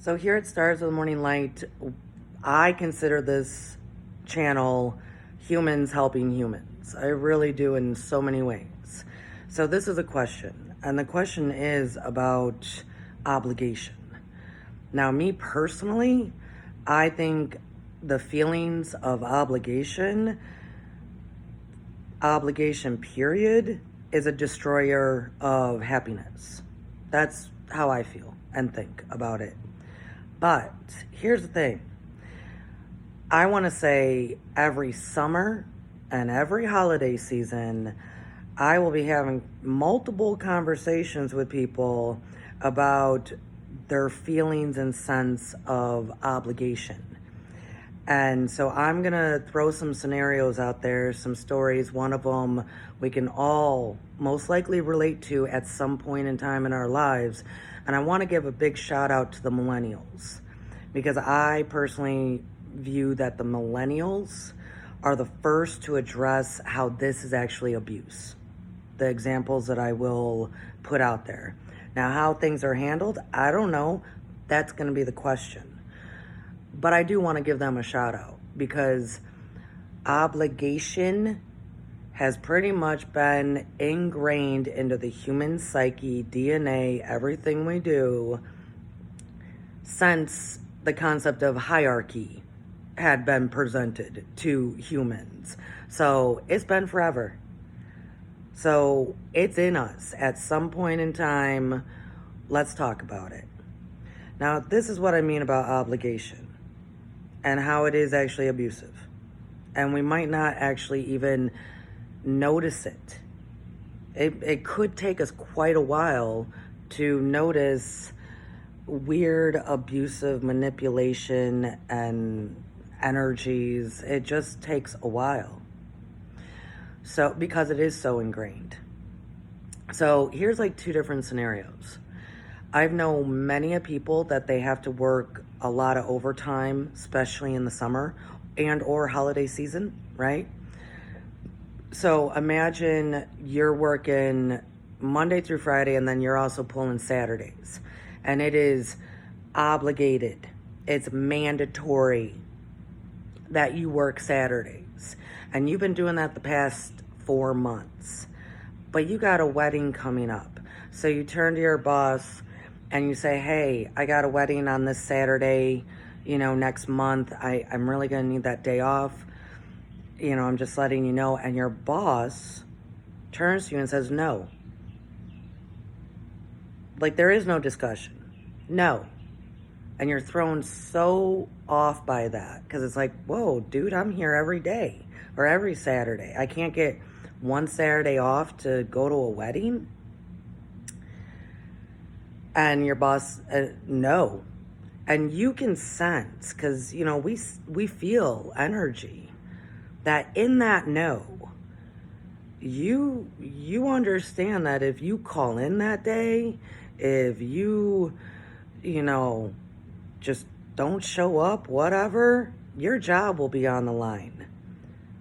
So here at Stars of the Morning Light, I consider this channel humans helping humans. I really do in so many ways. So this is a question, and the question is about obligation. Now, me personally, I think the feelings of obligation period, is a destroyer of happiness. That's how I feel and think about it. But here's the thing. I want to say every summer and every holiday season, I will be having multiple conversations with people about their feelings and sense of obligation. And so I'm going to throw some scenarios out there, some stories. One of them we can all most likely relate to at some point in time in our lives. And I want to give a big shout out to the millennials, because I personally view that the millennials are the first to address how this is actually abuse. The examples that I will put out there. Now, how things are handled, I don't know. That's going to be the question. But I do want to give them a shout out, because obligation has pretty much been ingrained into the human psyche, DNA, everything we do, since the concept of hierarchy had been presented to humans. So it's been forever. So it's in us at some point in time. Let's talk about it. Now, this is what I mean about obligation and how it is actually abusive. And we might not actually even notice it. It could take us quite a while to notice weird abusive manipulation and energies. It just takes a while. So, because it is so ingrained. So here's like two different scenarios. I've known many people that they have to work a lot of overtime, especially in the summer and or holiday season, right? So imagine you're working Monday through Friday, and then you're also pulling Saturdays. And it is obligated. It's mandatory that you work Saturdays. And you've been doing that the past 4 months. But you got a wedding coming up. So you turn to your boss and you say, hey, I got a wedding on this Saturday, next month. I'm really going to need that day off. I'm just letting you know. And your boss turns to you and says, no. Like, there is no discussion. No. And you're thrown so off by that, because it's like, whoa, dude, I'm here every day or every Saturday. I can't get one Saturday off to go to a wedding? And your boss, no. And you can sense, because, we feel energy, that in that no, you understand that if you call in that day, if you, just don't show up, whatever, your job will be on the line.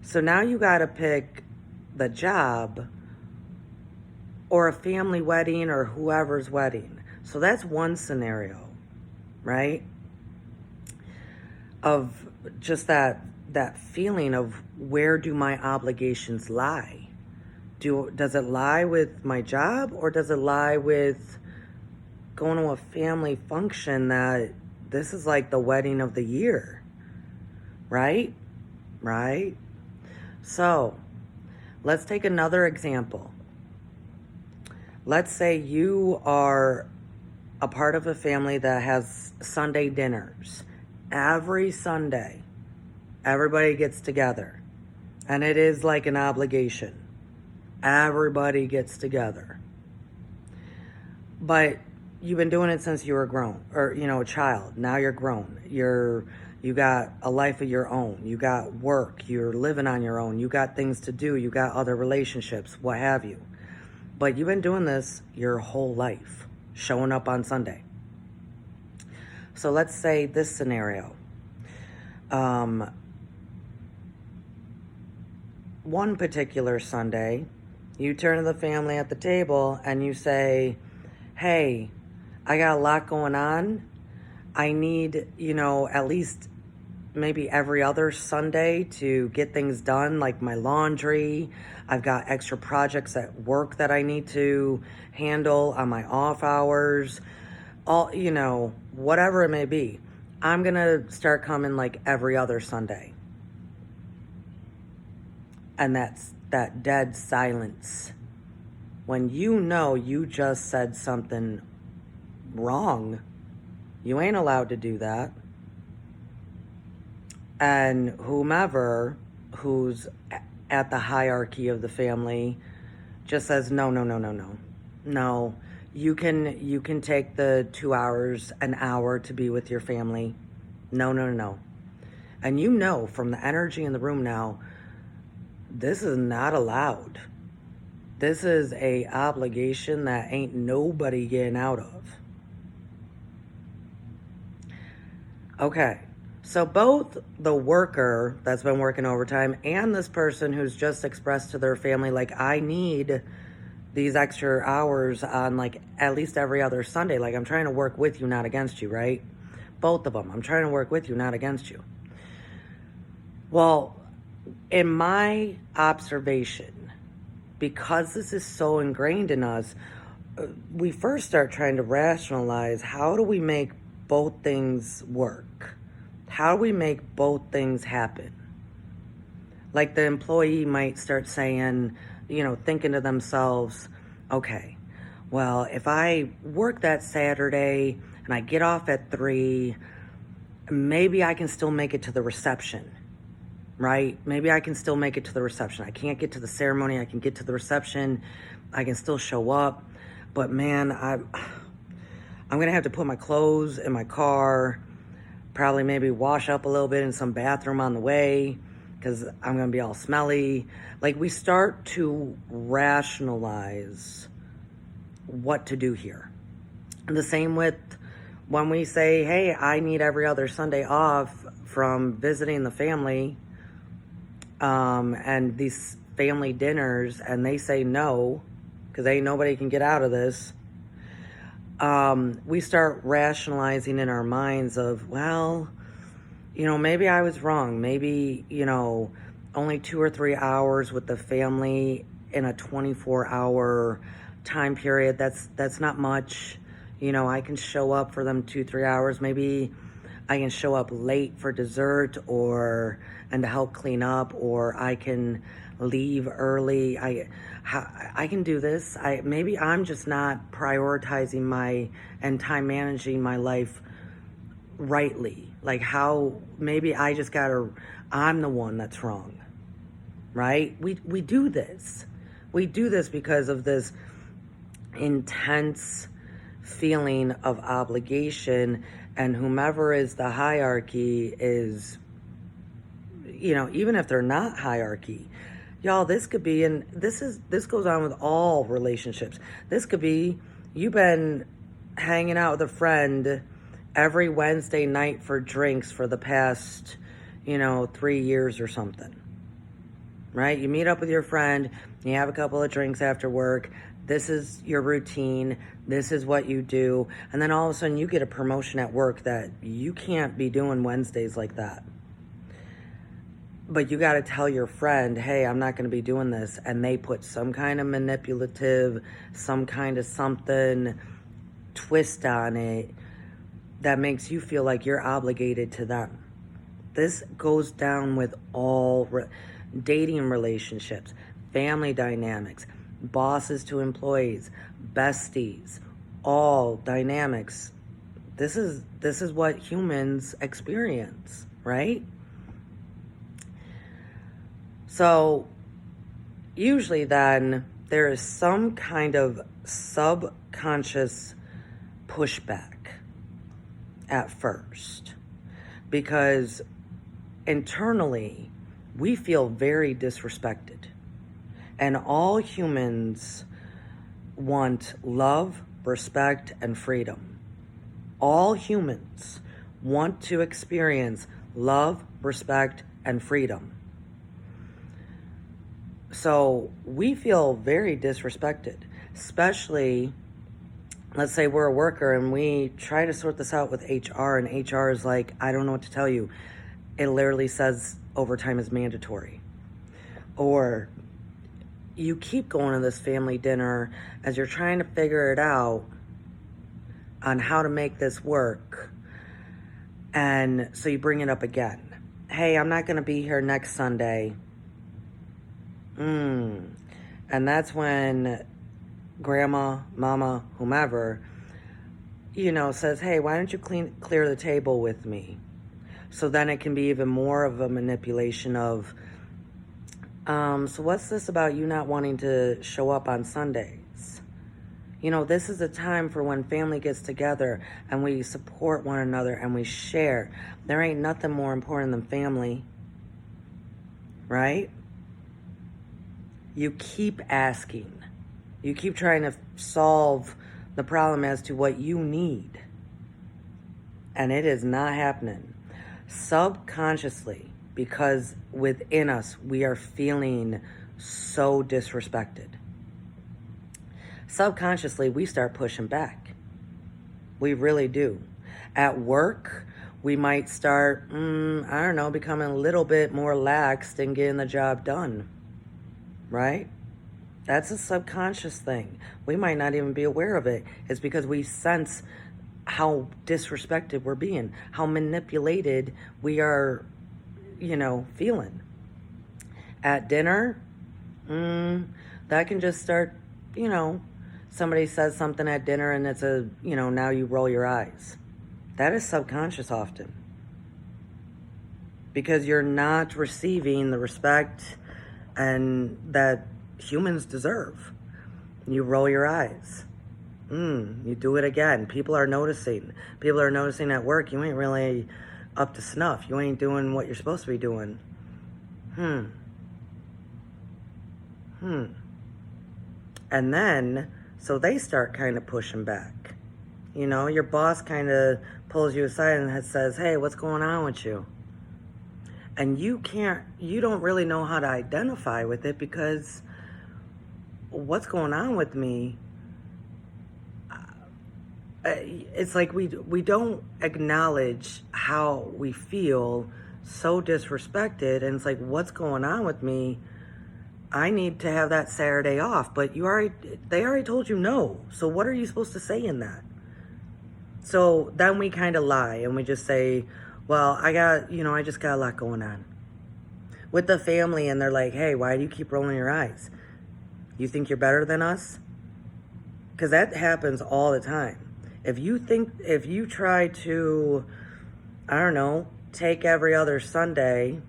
So now you got to pick the job or a family wedding or whoever's wedding. So that's one scenario, right? Of just that feeling of, where do my obligations lie? Does it lie with my job, or does it lie with going to a family function that this is like the wedding of the year, right? Right? So let's take another example. Let's say you are a part of a family that has Sunday dinners. Every Sunday, everybody gets together. And it is like an obligation. Everybody gets together. But you've been doing it since you were grown, or, a child. Now you're grown. You got a life of your own. You got work. You're living on your own. You got things to do. You got other relationships, what have you. But you've been doing this your whole life, showing up on Sunday. So let's say this scenario. One particular Sunday, you turn to the family at the table and you say, hey, I got a lot going on. I need, at least maybe every other Sunday to get things done, like my laundry. I've got extra projects at work that I need to handle on my off hours. All, whatever it may be. I'm going to start coming like every other Sunday. And that's that dead silence. When you just said something wrong, you ain't allowed to do that. And whomever who's at the hierarchy of the family just says, no, no, no, no, no. No, you can take the 2 hours, an hour to be with your family. No, no, no, no. And from the energy in the room now, this is not allowed. This is a obligation that ain't nobody getting out of. Okay, so both the worker that's been working overtime and this person who's just expressed to their family, like, I need these extra hours on like at least every other Sunday. Like, I'm trying to work with you, not against you, right? Both of them. I'm trying to work with you, not against you. Well, in my observation, because this is so ingrained in us, we first start trying to rationalize, how do we make both things work? How do we make both things happen? Like, the employee might start saying, thinking to themselves, okay, well, if I work that Saturday and I get off at 3, maybe I can still make it to the reception, right? Maybe I can still make it to the reception. I can't get to the ceremony. I can get to the reception. I can still show up. But man, I'm going to have to put my clothes in my car, probably maybe wash up a little bit in some bathroom on the way, because I'm going to be all smelly. Like, we start to rationalize what to do here. And the same with when we say, hey, I need every other Sunday off from visiting the family and these family dinners, and they say no, because ain't nobody can get out of this. We start rationalizing in our minds of, well, maybe I was wrong. Maybe, only 2 or 3 hours with the family in a 24-hour time period. That's not much. I can show up for them 2-3 hours. Maybe I can show up late for dessert and to help clean up, or I can leave early. I can do this. Maybe I'm just not prioritizing and time managing my life rightly. Like, maybe I'm the one that's wrong, right? We do this. We do this because of this intense feeling of obligation, and whomever is the hierarchy is, even if they're not hierarchy, y'all, this could be, and this goes on with all relationships. This could be, you've been hanging out with a friend every Wednesday night for drinks for the past, 3 years or something, right? You meet up with your friend, you have a couple of drinks after work. This is your routine. This is what you do. And then all of a sudden you get a promotion at work that you can't be doing Wednesdays like that. But you got to tell your friend, hey, I'm not going to be doing this. And they put some kind of manipulative, some kind of something twist on it that makes you feel like you're obligated to them. This goes down with all dating relationships, family dynamics, bosses to employees, besties, all dynamics. This is what humans experience, right? So usually then there is some kind of subconscious pushback at first, because internally we feel very disrespected. And all humans want love, respect, and freedom. All humans want to experience love, respect, and freedom. So we feel very disrespected, especially let's say we're a worker and we try to sort this out with HR, and HR is like, I don't know what to tell you. It literally says overtime is mandatory. Or you keep going to this family dinner as you're trying to figure it out on how to make this work. And so you bring it up again. Hey, I'm not going to be here next Sunday. And that's when grandma, mama, whomever, says, hey, why don't you clear the table with me? So then it can be even more of a manipulation of, so what's this about you not wanting to show up on Sundays? This is a time for when family gets together and we support one another and we share. There ain't nothing more important than family, right? You keep asking. You keep trying to solve the problem as to what you need. And it is not happening. Subconsciously, because within us, we are feeling so disrespected. Subconsciously, we start pushing back. We really do. At work, we might start, becoming a little bit more laxed and getting the job done, right? That's a subconscious thing. We might not even be aware of it. It's because we sense how disrespected we're being, how manipulated we are, feeling. At dinner, that can just start, somebody says something at dinner and it's now you roll your eyes. That is subconscious often. Because you're not receiving the respect and that humans deserve. You roll your eyes. You do it again. People are noticing. People are noticing at work you ain't really up to snuff. You ain't doing what you're supposed to be doing. And then, so they start kind of pushing back. Your boss kind of pulls you aside and says, hey, what's going on with you? And you don't really know how to identify with it, because what's going on with me, it's like we don't acknowledge how we feel so disrespected, and it's like, what's going on with me? I need to have that Saturday off, but they already told you no. So what are you supposed to say in that? So then we kind of lie and we just say, well, I just got a lot going on with the family, and they're like, hey, why do you keep rolling your eyes? You think you're better than us? Because that happens all the time. If you try to, take every other Sunday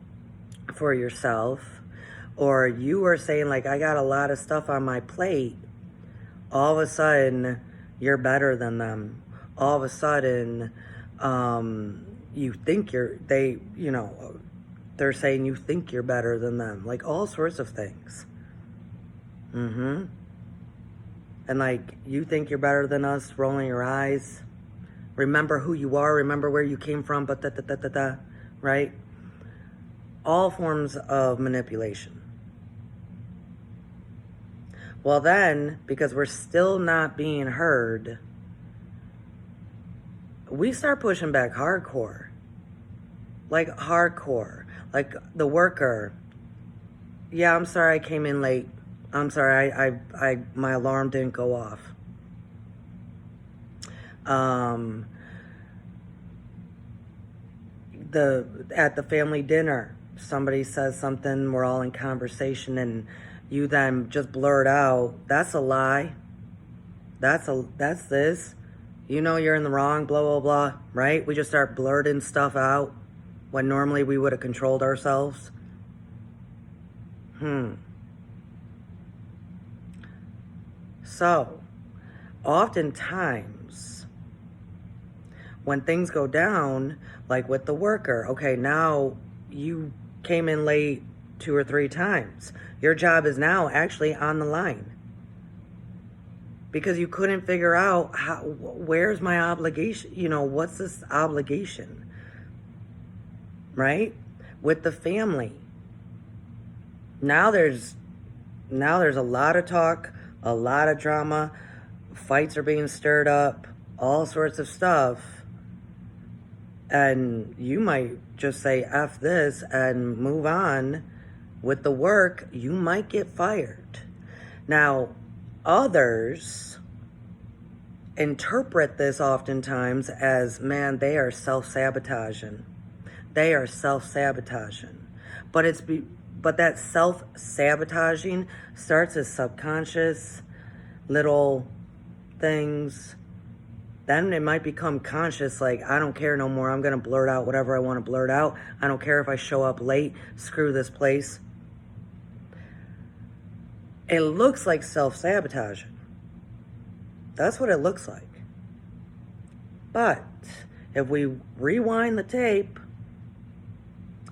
for yourself, or you are saying like, I got a lot of stuff on my plate, all of a sudden you're better than them. All of a sudden, you think they're saying you think you're better than them. Like all sorts of things. And like, you think you're better than us, rolling your eyes. Remember who you are, remember where you came from, but right? All forms of manipulation. Well then, because we're still not being heard, we start pushing back hardcore. Like hardcore. Like the worker. Yeah, I'm sorry I came in late. I'm sorry, my alarm didn't go off. At the family dinner, somebody says something, we're all in conversation, and you then just blurt out, that's a lie. That's this. You're in the wrong, blah, blah, blah, right? We just start blurting stuff out when normally we would have controlled ourselves. So, oftentimes, when things go down, like with the worker, okay, now you came in late 2 or 3 times. Your job is now actually on the line. Because you couldn't figure out where's my obligation? What's this obligation? Right? With the family. Now there's a lot of talk, a lot of drama fights are being stirred up, all sorts of stuff, and you might just say F this and move on with the work. You might get fired. Now, others interpret this oftentimes as, man, they are self-sabotaging. They are self-sabotaging. But that self-sabotaging starts as subconscious little things. Then it might become conscious, like, I don't care no more. I'm going to blurt out whatever I want to blurt out. I don't care if I show up late. Screw this place. It looks like self-sabotaging. That's what it looks like. But if we rewind the tape,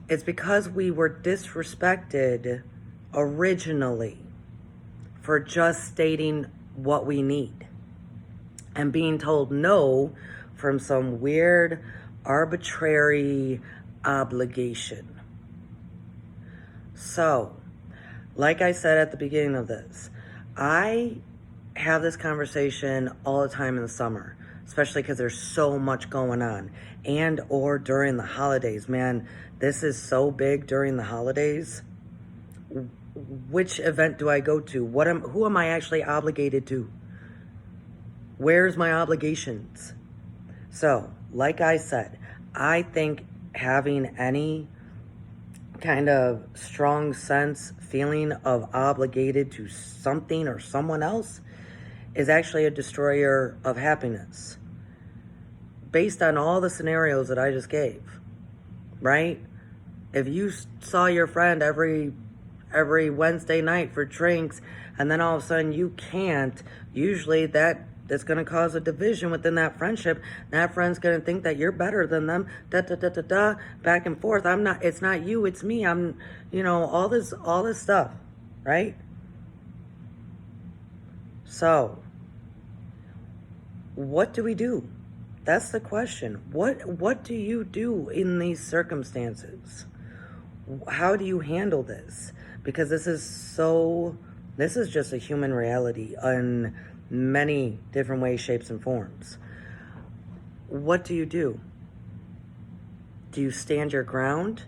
it's because we were disrespected originally for just stating what we need and being told no from some weird, arbitrary obligation. So, like I said at the beginning of this, I have this conversation all the time in the summer, especially because there's so much going on, and or during the holidays. Man, this is so big during the holidays. Which event do I go to? Who am I actually obligated to? Where's my obligations? So, like I said, I think having any kind of strong feeling of obligated to something or someone else is actually a destroyer of happiness. Based on all the scenarios that I just gave, right? If you saw your friend every Wednesday night for drinks, and then all of a sudden you can't, usually that's going to cause a division within that friendship. That friend's going to think that you're better than them, back and forth. It's not you, it's me. All this stuff, right? So, what do we do? That's the question. What do you do in these circumstances? How do you handle this? Because this is just a human reality in many different ways, shapes, and forms. What do you do? Do you stand your ground?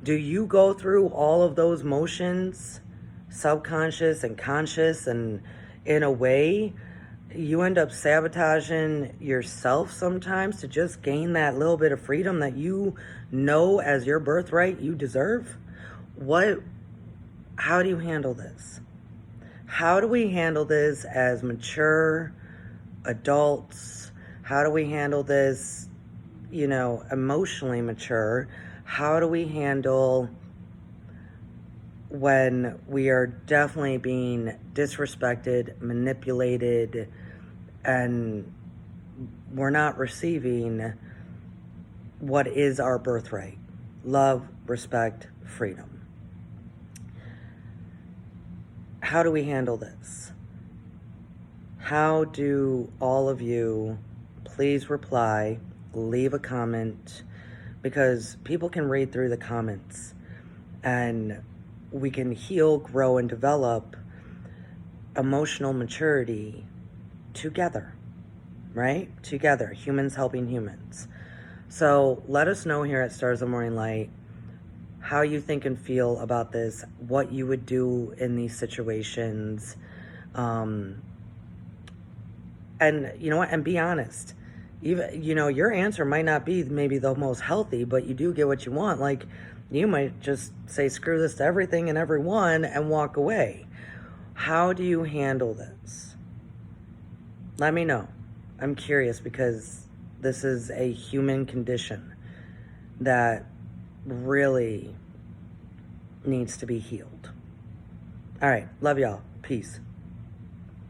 Do you go through all of those motions, subconscious and conscious, and in a way, you end up sabotaging yourself sometimes to just gain that little bit of freedom that you know as your birthright you deserve? How do you handle this? How do we handle this as mature adults? How do we handle this, emotionally mature? How do we handle when we are definitely being disrespected, manipulated, and we're not receiving what is our birthright? Love, respect, freedom. How do we handle this? How do all of you please reply, leave a comment, because people can read through the comments and we can heal, grow, and develop emotional maturity together, right? Together, humans helping humans. So let us know here at Stars of Morning Light how you think and feel about this, what you would do in these situations. And you know what? And be honest. Even, your answer might not be maybe the most healthy, but you do get what you want. Like, you might just say screw this to everything and everyone and walk away. How do you handle this? Let me know. I'm curious, because this is a human condition that really needs to be healed. All right. Love y'all. Peace.